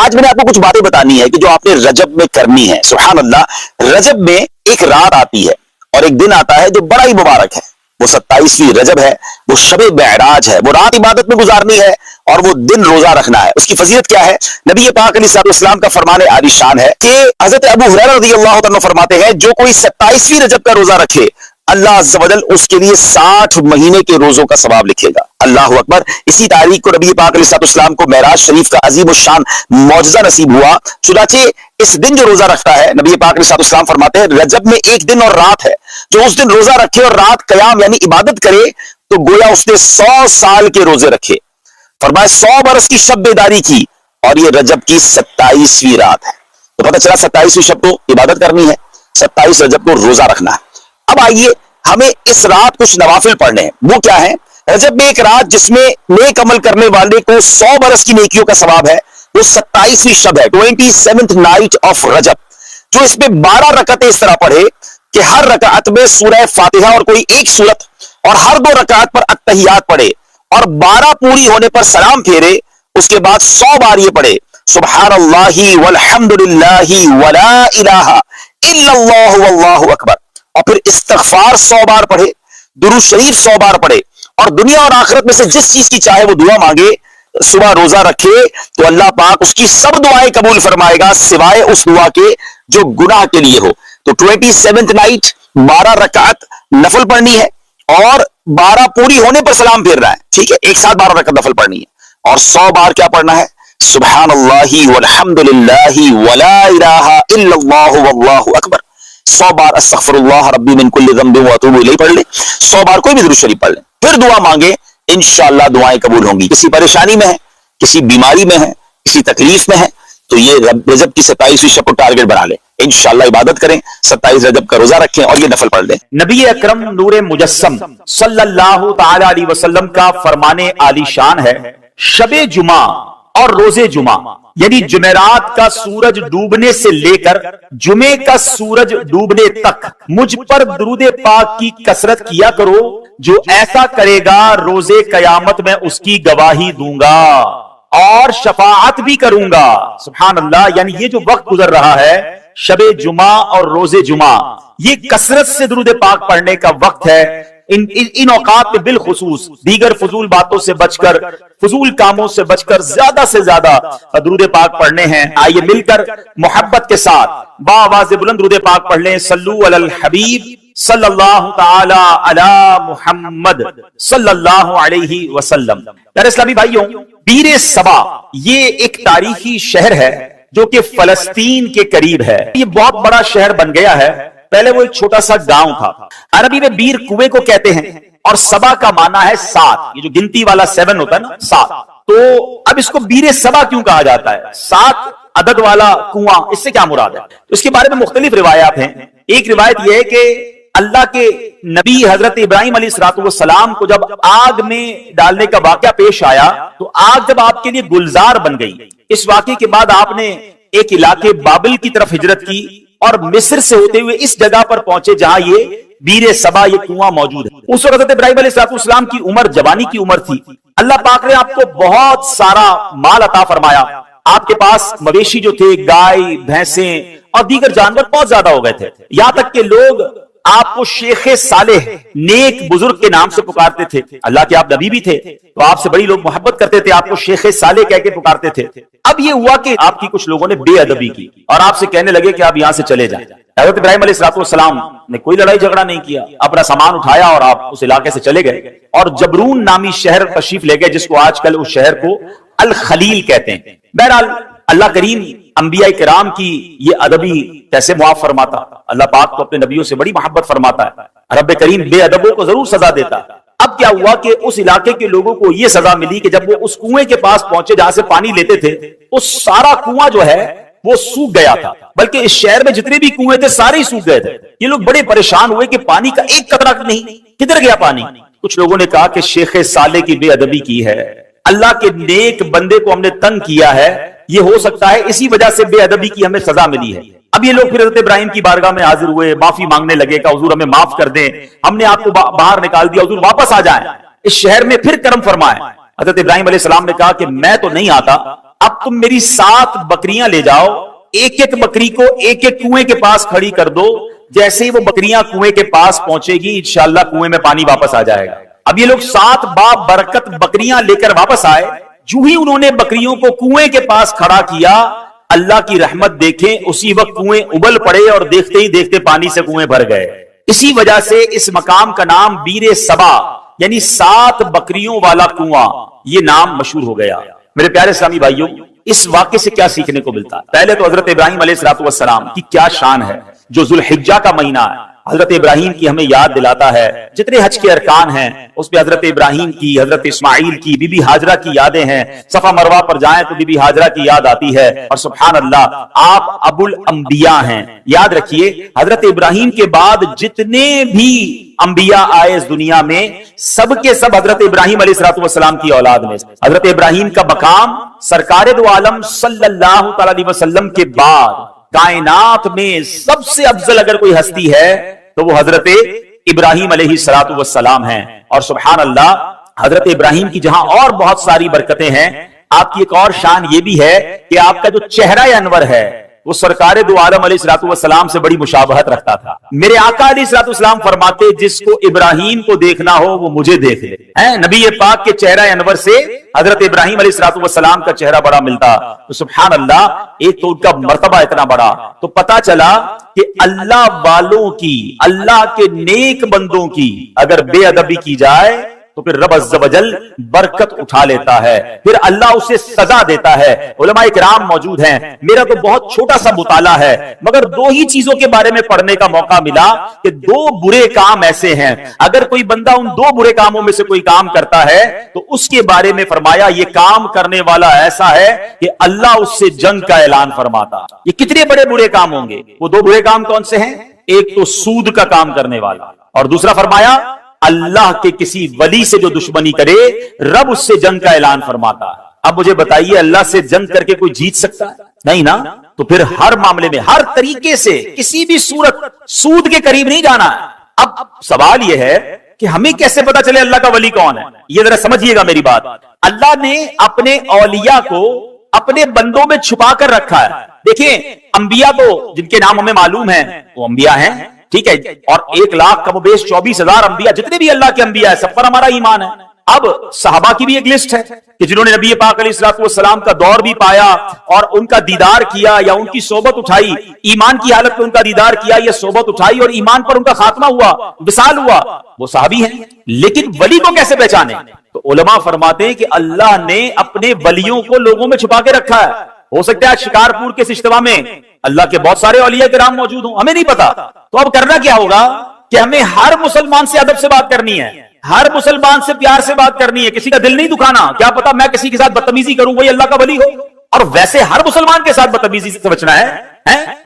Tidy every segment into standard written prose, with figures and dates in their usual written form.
آج میں نے آپ کو کچھ باتیں بتانی ہے کہ جو آپ نے رجب میں کرنی ہے. سبحان اللہ. رجب میں ایک رات آتی ہے اور ایک دن آتا ہے جو بڑا ہی مبارک ہے. وہ 27ویں رجب ہے, وہ شب معراج ہے. وہ رات عبادت میں گزارنی ہے اور وہ دن روزہ رکھنا ہے. اس کی فضیلت کیا ہے؟ نبی پاک علیہ السلام کا فرمان عالی شان ہے کہ حضرت ابو ہریرہ رضی اللہ عنہ فرماتے ہیں جو کوئی 27ویں رجب کا روزہ رکھے اللہ عز و جل اس کے لیے 60 مہینے کے روزوں کا ثواب لکھے گا. اللہ اکبر. اسی تاریخ کو نبی پاک علیہ السلام کو معراج شریف کا عظیم الشان معجزہ نصیب ہوا. چنانچہ اس دن جو روزہ رکھتا ہے, نبی پاک علیہ السلام فرماتے ہیں رجب میں ایک دن اور رات ہے, جو اس دن روزہ رکھے اور رات قیام یعنی عبادت کرے تو گویا اس نے 100 سال کے روزے رکھے. فرمایا 100 برس کی شب بیداری کی اور یہ رجب کی 27ویں رات ہے. تو پتہ چلا 27ویں شب کو عبادت کرنی ہے, 27 رجب کو روزہ رکھنا ہے. اب آئیے ہمیں اس رات کچھ نوافل پڑھنے ہیں. وہ کیا ہے؟ رجب میں ایک رات جس میں نیک عمل کرنے والے کو 100 برس کی نیکیوں کا ثواب ہے, وہ 27ویں شب ہے, 27th نائٹ آف رجب, جو اس میں 12 رکعتیں اس طرح پڑھے کہ ہر رکعت میں سورہ فاتحہ اور کوئی ایک سورت اور ہر 2 رکعت پر التحیات پڑھے اور 12 پوری ہونے پر سلام پھیرے. اس کے بعد 100 بار یہ پڑھے سبحان اللہ والحمدللہ ولا الہ الا اللہ واللہ اکبر, اور پھر استغفار 100 بار پڑھے, درود شریف 100 بار پڑھے اور دنیا اور آخرت میں سے جس چیز کی چاہے وہ دعا مانگے. صبح روزہ رکھے تو اللہ پاک اس کی سب دعائیں قبول فرمائے گا سوائے اس دعا کے جو گناہ کے لیے ہو. تو 27th نائٹ 12 رکعت نفل پڑھنی ہے اور 12 پوری ہونے پر سلام پھیرنا ہے. ٹھیک ہے, ایک ساتھ 12 رکعت نفل پڑھنی ہے اور 100 بار کیا پڑھنا ہے؟ سبحان اللہ والحمدللہ ولا الہ الا اللہ واللہ اکبر. 100 بار استغفر اللہ ربی من کل ذنب واتوب الیہ پڑھ لیں, 100 بار کوئی بھی درود شریف پڑھ لیں, پھر دعا مانگے, انشاءاللہ دعائیں قبول ہوں گی. کسی پریشانی میں ہے, کسی بیماری میں ہے, کسی تکلیف میں ہے, تو یہ رجب کی 27ویں شب کو ٹارگٹ بنا لیں, انشاءاللہ عبادت کریں, 27 رجب کا روزہ رکھیں اور یہ نفل پڑھ لیں. نبی اکرم نور مجسم صلی اللہ تعالی علیہ وسلم کا فرمان عالی شان ہے شب جمعہ اور روز جمعہ یعنی جمعرات کا سورج ڈوبنے سے لے کر جمعے کا سورج ڈوبنے تک مجھ پر درود پاک کی کثرت کیا کرو, جو ایسا کرے گا روز قیامت میں اس کی گواہی دوں گا اور شفاعت بھی کروں گا. سبحان اللہ. یعنی یہ جو وقت گزر رہا ہے شب جمعہ اور روز جمعہ, یہ کثرت سے درود پاک پڑھنے کا وقت ہے. ان اوقات میں بالخصوص دیگر فضول باتوں سے بچ کر, فضول کاموں سے بچ کر زیادہ سے زیادہ درود پاک پڑھنے ہیں. آئیے مل کر محبت کے ساتھ بآواز بلند درود پاک پڑھ لیں. صلو علی الحبیب صلی اللہ تعالی علی محمد صلی اللہ علیہ وسلم. پیارے اسلامی بھائیوں, بیر سبا یہ ایک تاریخی شہر ہے جو کہ فلسطین کے قریب ہے. یہ بہت بڑا شہر بن گیا ہے. پہلے وہ ایک چھوٹا سا گاؤں تھا. عربی میں بیر کنویں کو کہتے ہیں اور سبا کا معنی ہے 7. یہ جو گنتی والا 7 ہوتا ہے نا, 7. تو اب اس کو بیر سبا کیوں کہا جاتا ہے؟ 7 عدد والا کنواں, اس سے کیا مراد ہے؟ اس کے بارے میں مختلف روایات ہیں. ایک روایت یہ ہے کہ اللہ کے نبی حضرت ابراہیم علیہ السلام کو جب آگ میں ڈالنے کا واقعہ پیش آیا تو آگ جب آپ کے لیے گلزار بن گئی, اس واقعے کے بعد آپ نے ایک علاقے بابل کی طرف ہجرت کی اور مصر سے ہوتے ہوئے اس جگہ پر پہنچے جہاں یہ بیر سبا, یہ کنواں موجود ہے. اس وقت حضرت ابراہیم علیہ السلام کی عمر جوانی کی عمر تھی. اللہ پاک نے آپ کو بہت سارا مال عطا فرمایا. آپ کے پاس مویشی جو تھے, گائے, بھینسیں اور دیگر جانور بہت زیادہ ہو گئے تھے. یہاں تک کہ لوگ آپ کو شیخ صالح, نیک بزرگ کے نام سے پکارتے تھے. اللہ کے آپ نبی بھی تھے تو آپ سے بڑی لوگ محبت کرتے تھے, آپ کو شیخ صالح کہہ کے پکارتے تھے. اب یہ ہوا کہ آپ کی کچھ لوگوں نے بے ادبی کی اور آپ سے کہنے لگے کہ آپ یہاں سے چلے جائیں. حضرت ابراہیم علیہ السلام نے کوئی لڑائی جھگڑا نہیں کیا, اپنا سامان اٹھایا اور آپ اس علاقے سے چلے گئے اور جبرون نامی شہر تشریف لے گئے, جس کو آج کل اس شہر کو الخلیل کہتے ہیں. بہرحال اللہ کریم انبیاء کرام کی یہ ادبی کیسے معاف فرماتا. اللہ پاک تو اپنے نبیوں سے بڑی محبت فرماتا ہے. رب کریم بے ادبوں کو ضرور سزا دیتا ہے. اب کیا ہوا کہ اس علاقے کے لوگوں کو یہ سزا ملی کہ جب وہ اس کنویں کے پاس پہنچے جہاں سے پانی لیتے تھے, تو سارا کنواں جو ہے وہ سوکھ گیا تھا. بلکہ اس شہر میں جتنے بھی کنویں تھے سارے ہی سوکھ گئے تھے. یہ لوگ بڑے پریشان ہوئے کہ پانی کا ایک قطرہ نہیں, کدھر گیا پانی؟ کچھ لوگوں نے کہا کہ شیخ صالح کی بے ادبی کی ہے, اللہ کے نیک بندے کو ہم نے تنگ کیا ہے, یہ ہو سکتا ہے اسی وجہ سے بے ادبی کی ہمیں سزا ملی ہے. اب یہ لوگ پھر حضرت ابراہیم کی بارگاہ میں حاضر ہوئے, معافی مانگنے لگے کہ حضور ہمیں معاف کر دیں, ہم نے آپ کو باہر نکال دیا, حضور واپس آ جائیں, اس شہر میں پھر کرم فرمائیں. حضرت ابراہیم علیہ السلام نے کہا کہ میں تو نہیں آتا, اب تم میری 7 بکریاں لے جاؤ, ایک ایک بکری کو ایک ایک کنویں کے پاس کھڑی کر دو, جیسے ہی وہ بکریاں کنویں کے پاس پہنچے گی انشاءاللہ کنویں میں پانی واپس آ جائے گا. اب یہ لوگ 7 بابرکت بکریاں لے کر واپس آئے, جو ہی انہوں نے بکریوں کو کنویں کے پاس کھڑا کیا, اللہ کی رحمت دیکھیں اسی وقت کنویں ابل پڑے اور دیکھتے ہی دیکھتے پانی سے کنویں بھر گئے. اسی وجہ سے اس مقام کا نام بیر سبا یعنی 7 بکریوں والا کنواں یہ نام مشہور ہو گیا. میرے پیارے اسلامی بھائیوں, اس واقعے سے کیا سیکھنے کو ملتا ہے؟ پہلے تو حضرت ابراہیم علیہ الصلوۃ والسلام کی کیا شان ہے, جو ذوالحجہ کا مہینہ ہے حضرت ابراہیم کی ہمیں یاد دلاتا ہے. جتنے حج کے ارکان ہیں اس پہ حضرت ابراہیم کی, حضرت اسماعیل کی, بی بی ہاجرہ کی یادیں ہیں. صفا مروہ پر جائیں تو بی بی ہاجرہ کی یاد آتی ہے. اور سبحان اللہ آپ ابو الانبیاء ہیں. یاد رکھیے حضرت ابراہیم کے بعد جتنے بھی انبیاء آئے اس دنیا میں سب کے سب حضرت ابراہیم علیہ الصلوۃ والسلام کی اولاد میں. حضرت ابراہیم کا مقام سرکار دو عالم صلی اللہ تعالی علیہ وسلم کے بعد کائنات میں سب سے افضل اگر کوئی ہستی ہے تو وہ حضرت ابراہیم علیہ الصلوۃ والسلام ہیں. اور سبحان اللہ حضرت ابراہیم کی جہاں اور بہت ساری برکتیں ہیں, آپ کی ایک اور شان یہ بھی ہے کہ آپ کا جو چہرہ انور ہے وہ سرکار دو عالم علیہ الصلوۃ والسلام سے بڑی مشابہت رکھتا تھا. میرے آقا علیہ الصلوۃ والسلام فرماتے جس کو ابراہیم کو دیکھنا ہو وہ مجھے دیکھ لے. نبی پاک کے چہرہ انور سے حضرت ابراہیم علیہ الصلوۃ والسلام کا چہرہ بڑا ملتا. تو سبحان اللہ ایک تو ان کا مرتبہ اتنا بڑا, تو پتا چلا کہ اللہ والوں کی, اللہ کے نیک بندوں کی اگر بے ادبی کی جائے تو پھر رب عز و جل برکت اٹھا لیتا ہے, پھر اللہ اسے سزا دیتا ہے. علماء کرام موجود ہیں, میرا تو بہت چھوٹا سا مطالعہ ہے مگر 2 ہی چیزوں کے بارے میں پڑھنے کا موقع ملا کہ 2 برے کام ایسے ہیں اگر کوئی بندہ ان 2 برے کاموں میں سے کوئی کام کرتا ہے تو اس کے بارے میں فرمایا یہ کام کرنے والا ایسا ہے کہ اللہ اس سے جنگ کا اعلان فرماتا. یہ کتنے بڑے برے کام ہوں گے؟ وہ 2 برے کام کون سے ہیں؟ ایک تو سود کا کام کرنے والا, اور دوسرا فرمایا اللہ کے کسی ولی سے جو دشمنی کرے رب اس سے جنگ کا اعلان فرماتا. اب مجھے بتائیے اللہ سے جنگ کر کے کوئی جیت سکتا ہے؟ نہیں نا. تو پھر ہر معاملے میں ہر طریقے سے کسی بھی صورت سود کے قریب نہیں جانا ہے. اب سوال یہ ہے کہ ہمیں کیسے پتا چلے اللہ کا ولی کون ہے؟ یہ ذرا سمجھیے گا میری بات. اللہ نے اپنے اولیاء کو اپنے بندوں میں چھپا کر رکھا ہے. دیکھیں انبیاء تو جن کے نام ہمیں معلوم ہیں وہ انبیاء ہیں, ٹھیک ہے, اور 1,00,000 کم و بیش 24,000 انبیاء جتنے بھی اللہ کے انبیاء ہیں سب پر ہمارا ایمان ہے. اب صحابہ کی بھی ایک لسٹ ہے کہ جنہوں نے نبی پاک علیہ الصلوۃ والسلام کا دور بھی پایا اور ان کا دیدار کیا یا ان کی صحبت اٹھائی, ایمان کی حالت میں ان کا دیدار کیا یا صحبت اٹھائی اور ایمان پر ان کا خاتمہ ہوا, وصال ہوا, وہ صحابی ہیں. لیکن ولی کو کیسے پہچانے؟ تو علماء فرماتے ہیں کہ اللہ نے اپنے ولیوں کو لوگوں میں چھپا کے رکھا ہے. ہو سکتا ہے شکارپور کے اجتماع میں اللہ کے بہت سارے اولیاء کرام موجود ہوں, ہمیں نہیں پتا. تو اب کرنا کیا ہوگا کہ ہمیں ہر مسلمان سے ادب سے بات کرنی ہے, ہر مسلمان سے پیار سے بات کرنی ہے, کسی کا دل نہیں دکھانا. کیا پتا میں کسی کے ساتھ بدتمیزی کروں وہی اللہ کا ولی ہو, اور ویسے ہر مسلمان کے ساتھ بدتمیزی سے بچنا ہے.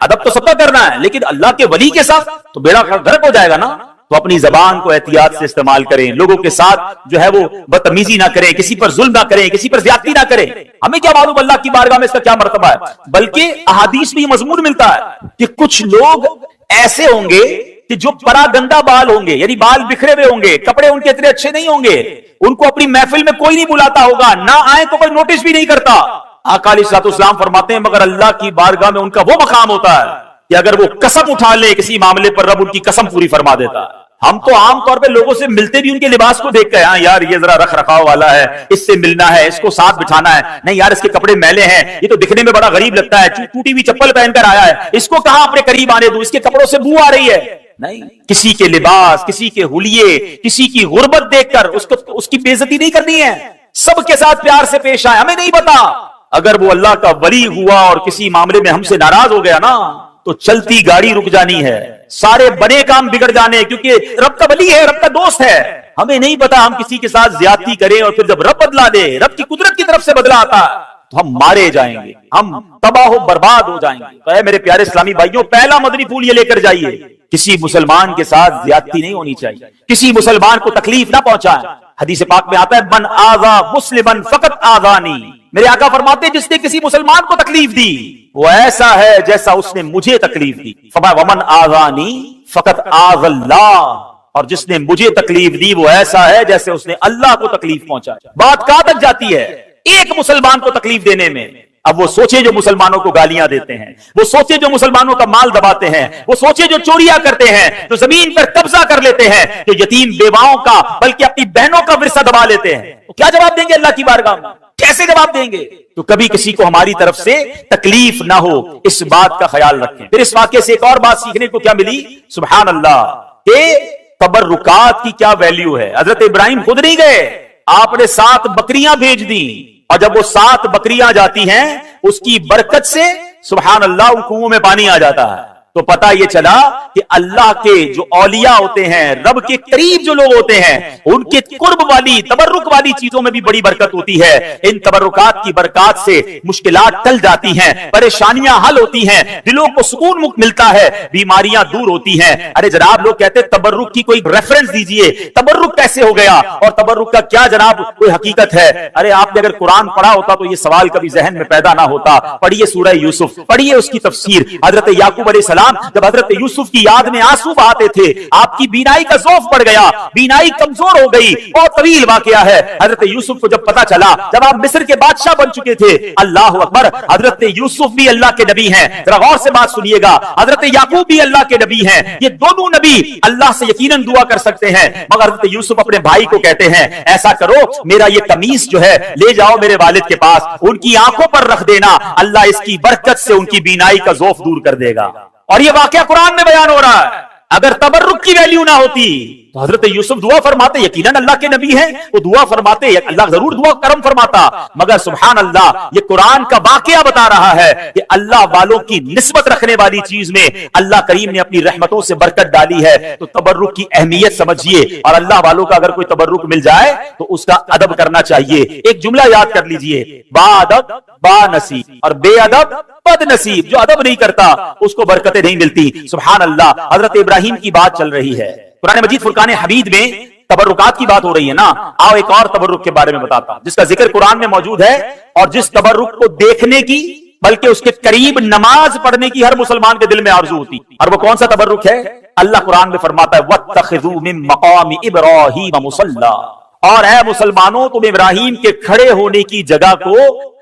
ادب تو سب کا کرنا ہے لیکن اللہ کے ولی کے ساتھ تو بیڑا غرق ہو جائے گا نا. تو اپنی زبان کو احتیاط سے استعمال کریں, لوگوں کے ساتھ جو ہے وہ بدتمیزی نہ کریں, کسی پر ظلم نہ کریں, کسی پر زیادتی نہ کریں. ہمیں کیا معلوم اللہ کی بارگاہ میں اس کا کیا مرتبہ ہے. بلکہ احادیث میں یہ مضمون ملتا ہے کہ کچھ لوگ ایسے ہوں گے کہ جو پرا گندا بال ہوں گے, یعنی بال بکھرے ہوئے ہوں گے, کپڑے ان کے اتنے اچھے نہیں ہوں گے, ان کو اپنی محفل میں کوئی نہیں بلاتا ہوگا, نہ آئے تو کوئی نوٹس بھی نہیں کرتا. آقا علیہ الصلوۃ والسلام فرماتے ہیں مگر اللہ کی بارگاہ میں ان کا وہ مقام ہوتا ہے کہ اگر وہ قسم اٹھا لے کسی معاملے پر رب ان کی قسم پوری فرما دیتا ہے. ہم تو عام طور پہ لوگوں سے ملتے بھی ان کے لباس کو دیکھ کے, ہاں یار یہ ذرا رکھ رکھاؤ والا ہے, اس سے ملنا ہے, اس کو ساتھ بٹھانا ہے, نہیں یار اس کے کپڑے میلے ہیں, یہ تو دکھنے میں بڑا غریب لگتا ہے, ٹوٹی ہوئی چپل پہن کر آیا ہے, اس کو کہاں اپنے قریب آنے دوں, اس کے کپڑوں سے بو آ رہی ہے. نہیں, کسی کے لباس, کسی کے حلیے, کسی کی غربت دیکھ کر اس کی بے عزتی نہیں کرنی ہے. سب کے ساتھ پیار سے پیش آئے. ہمیں نہیں پتا اگر وہ اللہ کا ولی ہوا اور کسی معاملے میں ہم سے ناراض ہو گیا نا تو چلتی گاڑی رک جانی ہے, سارے بڑے کام بگڑ جانے, کیونکہ رب کا ولی ہے, رب کا دوست ہے. ہمیں نہیں پتا ہم کسی کے ساتھ زیادتی کریں اور پھر جب رب بدلا دے, رب کی قدرت کی طرف سے بدلا آتا تو ہم مارے جائیں گے, ہم تباہ و برباد ہو جائیں گے. تو اے میرے پیارے اسلامی بھائیوں, پہلا مدنی پھول یہ لے کر جائیے, کسی مسلمان کے ساتھ زیادتی نہیں ہونی چاہیے, کسی مسلمان کو تکلیف نہ پہنچائیں. حدیث پاک میں آتا ہے من آذا مسلمن فقط آذانی. میرے آقا فرماتے ہیں جس نے کسی مسلمان کو تکلیف دی وہ ایسا ہے جیسا اس نے مجھے تکلیف دی. فرمایا ومن آذانی فقط آذ اللہ, اور جس نے مجھے تکلیف دی وہ ایسا ہے جیسے اس نے اللہ کو تکلیف پہنچا. بات کہاں تک جاتی ہے ایک مسلمان کو تکلیف دینے میں۔ اب وہ سوچے جو مسلمانوں کو گالیاں دیتے ہیں، وہ سوچے جو مسلمانوں کا مال دباتے ہیں، وہ سوچے جو چوریاں کرتے ہیں، جو زمین پر قبضہ کر لیتے ہیں، جو یتیم بیواؤں کا بلکہ اپنی بہنوں کا ورثہ دبا لیتے ہیں، تو کیا جواب دیں گے اللہ کی بارگاہ میں؟ کیسے جواب دیں گے؟ تو کبھی کسی کو ہماری طرف سے تکلیف نہ ہو، اس بات کا خیال رکھیں۔ پھر اس واقعے سے ایک اور بات سیکھنے کو کیا ملی؟ سبحان اللہ، کہ تبرکات کی کیا ویلیو ہے۔ حضرت ابراہیم خود نہیں گئے، آپ نے 7 بکریاں بھیج دی، اور جب وہ 7 بکریاں جاتی ہیں اس کی برکت سے سبحان اللہ ان کنووں میں پانی آ جاتا ہے۔ تو پتہ یہ چلا کہ اللہ کے جو اولیاء ہوتے ہیں، رب کے قریب جو لوگ ہوتے ہیں، ان کے قرب والی تبرک والی چیزوں میں بھی بڑی برکت ہوتی ہے۔ ان تبرکات کی برکات سے مشکلات ٹل جاتی ہیں، پریشانیاں حل ہوتی ہیں، دلوں کو سکون ملتا ہے، بیماریاں دور ہوتی ہیں۔ ارے جناب لوگ کہتے ہیں تبرک کی کوئی ریفرنس دیجئے، تبرک کیسے ہو گیا اور تبرک کا کیا جناب کوئی حقیقت ہے؟ ارے آپ نے اگر قرآن پڑھا ہوتا تو یہ سوال کبھی ذہن میں پیدا نہ ہوتا۔ پڑھیے سورہ یوسف، پڑھیے اس کی تفسیر۔ حضرت یعقوب علیہ السلام جب حضرت یوسف کی یاد میں آنسو بہاتے تھے، آپ کی بینائی کا ضعف پڑ گیا، بینائی کمزور ہو گئی، بہت طویل واقعہ ہے۔ حضرت یوسف کو جب پتا چلا، جب آپ مصر کے بادشاہ بن چکے تھے، اللہ اکبر، حضرت یوسف بھی اللہ کے نبی ہیں، ذرا غور سے بات سنیے گا، حضرت یعقوب بھی اللہ کے نبی ہیں، یہ دونوں نبی اللہ سے یقیناً دعا کر سکتے ہیں، مگر حضرت یوسف اپنے بھائی کو کہتے ہیں ایسا کرو، میرا یہ قمیص جو ہے لے جاؤ میرے والد کے پاس، ان کی آنکھوں پر رکھ دینا، اللہ اس کی برکت سے ان کی بینائی کا ضعف دور کر دے گا۔ اور یہ واقعہ قرآن میں بیان ہو رہا ہے۔ اگر تبرک کی ویلیو نہ ہوتی تو حضرت یوسف دعا فرماتے، یقیناً اللہ کے نبی ہیں، وہ دعا فرماتے، اللہ ضرور دعا کرم فرماتا، مگر سبحان اللہ یہ قرآن کا واقعہ بتا رہا ہے کہ اللہ والوں کی نسبت رکھنے والی چیز میں اللہ کریم نے اپنی رحمتوں سے برکت ڈالی ہے۔ تو تبرک کی اہمیت سمجھیے، اور اللہ والوں کا اگر کوئی تبرک مل جائے تو اس کا ادب کرنا چاہیے۔ ایک جملہ یاد کر لیجئے، با ادب با نصیب، اور بے ادب بد نصیب۔ جو ادب نہیں کرتا اس کو برکتیں نہیں ملتی۔ سبحان اللہ، حضرت ابراہیم کی بات چل رہی ہے، قرآن مجید فرقان حمید میں تبرکات کی بات ہو رہی ہے نا۔ آؤ ایک اور تبرک کے بارے میں بتاتا ہوں جس کا ذکر قرآن میں موجود ہے، اور جس تبرک کو دیکھنے کی بلکہ اس کے قریب نماز پڑھنے کی ہر مسلمان کے دل میں آرزو ہوتی۔ اور وہ کون سا تبرک ہے؟ اللہ قرآن میں فرماتا ہے وَاتَّخِذُوا مِن مَقَامِ إِبْرَاهِيمَ مُصَلًّى، اور اے مسلمانوں تم ابراہیم کے کھڑے ہونے کی جگہ کو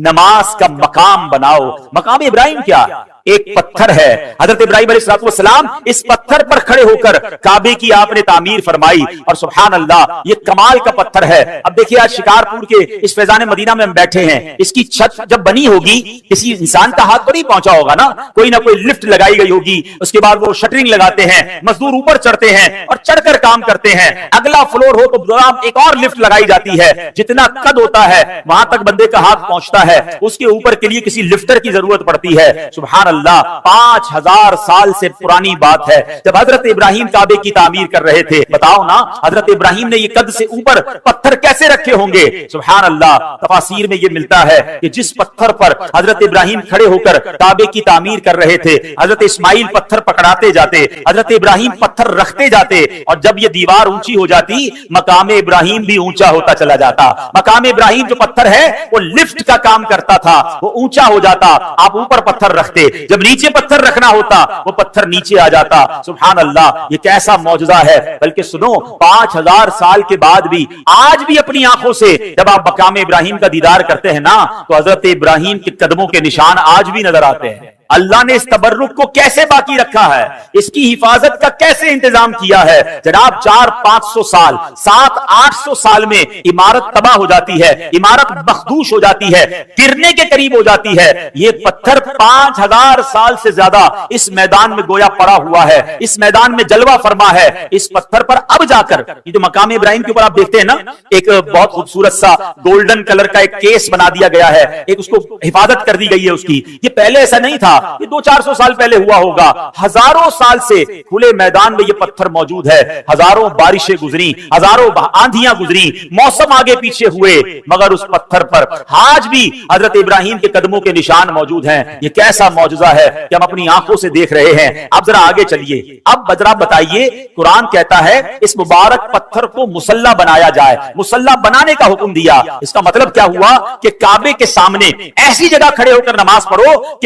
نماز کا مقام بناؤ۔ مقام ابراہیم کیا؟ ایک پتھر ہے، حضرت ابراہیم علیہ السلام اس پتھر پر کھڑے ہو کر کعبے کی آپ نے تعمیر فرمائی، اور سبحان اللہ یہ کمال کا پتھر ہے۔ اب دیکھیے آج شکارپور کے اس فیضان مدینہ میں ہم بیٹھے ہیں، اس کی چھت جب بنی ہوگی کسی انسان کا ہاتھ تو نہیں پہنچا ہوگا نا، کوئی نہ کوئی لفٹ لگائی گئی ہوگی، اس کے بعد وہ شٹرنگ لگاتے ہیں، مزدور اوپر چڑھتے ہیں اور چڑھ کر کام کرتے ہیں، اگلا فلور ہو تو ایک اور لفٹ لگائی جاتی ہے، جتنا قد ہوتا ہے وہاں تک بندے کا ہاتھ پہنچتا ہے، اس کے اوپر کے لیے کسی لفٹر کی ضرورت پڑتی ہے۔ سبحان اللہ 5000 سال سے پرانی بات ہے، جب حضرت ابراہیم کعبے کی تعمیر کر رہے تھے، بتاؤ نا حضرت ابراہیم نے یہ قد سے اوپر پتھر کیسے رکھے ہوں گے؟ سبحان اللہ، تفاسیر میں یہ ملتا ہے کہ جس پتھر پر حضرت ابراہیم کھڑے ہو کر کعبے کی تعمیر کر رہے تھے، حضرت اسماعیل پتھر پکڑاتے جاتے، حضرت ابراہیم پتھر رکھتے جاتے، اور جب یہ دیوار اونچی ہو جاتی مقام ابراہیم بھی اونچا ہوتا چلا جاتا۔ مقام ابراہیم جو پتھر ہے وہ لفٹ کا کام کرتا تھا، وہ اونچا ہو جاتا، آپ اوپر پتھر رکھتے، جب نیچے پتھر رکھنا ہوتا وہ پتھر نیچے آ جاتا۔ سبحان اللہ یہ کیسا معجزہ ہے۔ بلکہ سنو 5000 سال کے بعد بھی آج بھی اپنی آنکھوں سے جب آپ مقام ابراہیم کا دیدار کرتے ہیں نا تو حضرت ابراہیم کے قدموں کے نشان آج بھی نظر آتے ہیں۔ اللہ نے اس تبرک کو کیسے باقی رکھا ہے، اس کی حفاظت کا کیسے انتظام کیا ہے۔ جناب 400-500 سال 700-800 سال میں عمارت تباہ ہو جاتی ہے، عمارت مخدوش ہو جاتی ہے، گرنے کے قریب ہو جاتی ہے، یہ پتھر 5000 سال سے زیادہ اس میدان میں گویا پڑا ہوا ہے، اس میدان میں جلوہ فرما ہے۔ اس پتھر پر اب جا کر یہ جو مقام ابراہیم کے اوپر آپ دیکھتے ہیں نا، ایک بہت خوبصورت سا گولڈن کلر کا ایک کیس بنا دیا گیا ہے، ایک اس کو حفاظت کر دی گئی ہے اس کی۔ یہ پہلے ایسا نہیں تھا، یہ 200-400 سال پہلے ہوا ہوگا۔ ہزاروں سال سے کھلے میدان میں یہ پتھر موجود ہے، ہزاروں بارشیں گزری، ہزاروں آندھیاں گزری، موسم آگے پیچھے ہوئے، مگر اس پتھر پر آج بھی حضرت ابراہیم کے قدموں کے نشان موجود ہیں۔ یہ کیسا معجزہ ہے کہ ہم اپنی آنکھوں سے دیکھ رہے ہیں۔ اب ذرا آگے چلیے، اب ذرا بتائیے، قرآن کہتا ہے اس مبارک پتھر کو مصلی بنایا جائے، مصلی بنانے کا حکم دیا۔ اس کا مطلب کیا ہوا کہ کعبے کے سامنے ایسی جگہ کھڑے ہو کر نماز پڑھو کہ